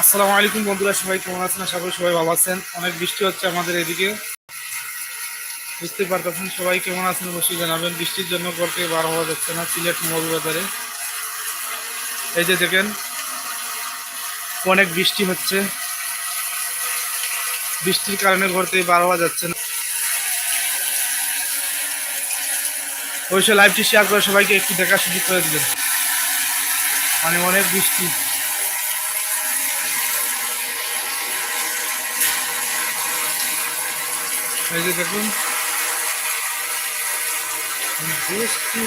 আসসালামু আলাইকুম বন্ধুরা, সবাই কেমন আছেন? আশা করি সবাই ভালো আছেন। অনেক বৃষ্টি হচ্ছে আমাদের এদিকে, বুঝতে পারতেছেন। সবাই কেমন আছেন অবশ্যই জানাবেন। বৃষ্টির জন্য করতে বার হওয়া যাচ্ছে না সিলেট মৌলভীবাজারে। এই যে দেখেন, অনেক বৃষ্টি হচ্ছে, বৃষ্টির কারণে ঘরতে বার হওয়া যাচ্ছে না। অবশ্যই লাইভটি শেয়ার করে সবাইকে একটু দেখা সুযোগ করে দিবেন। মানে অনেক বৃষ্টি। এই যে দেখুন বৃষ্টি।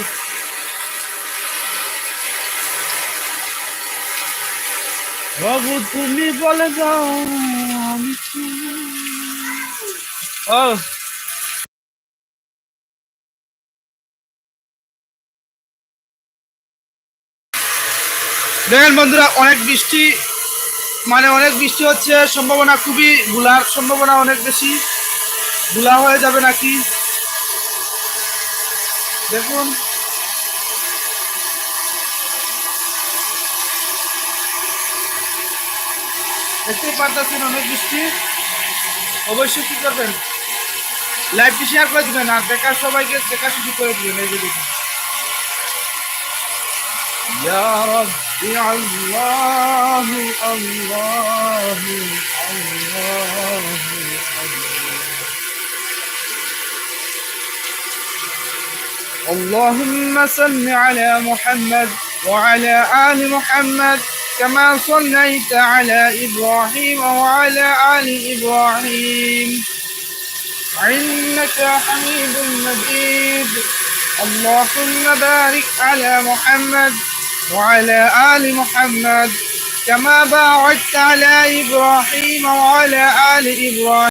বাবু তুমি বলে যাও আমি ও দেখেন বন্ধুরা, অনেক বৃষ্টি, মানে অনেক বৃষ্টি হচ্ছে। সম্ভাবনা খুবই, ভুলার সম্ভাবনা অনেক বেশি। ভুলা হয়ে যাবে নাকি দেখুন। দেখতেই পারতেছেন অনেক বৃষ্টি। অবশ্যই কি করবেন, লাইভটি শেয়ার করে দিবেন আর দেখার সবাইকে দেখা শুরু করে দিবেন। এই যে দেখুন, ইয়া রাব্বি আল্লাহু আল্লাহু আল্লাহু اللهم صل على محمد وعلى آل محمد كما صليت على إبراهيم وعلى آل إبراهيم إنك حميد مجيد. اللهم بارك على محمد وعلى آل محمد كما باركت على إبراهيم وعلى آل إبراهيم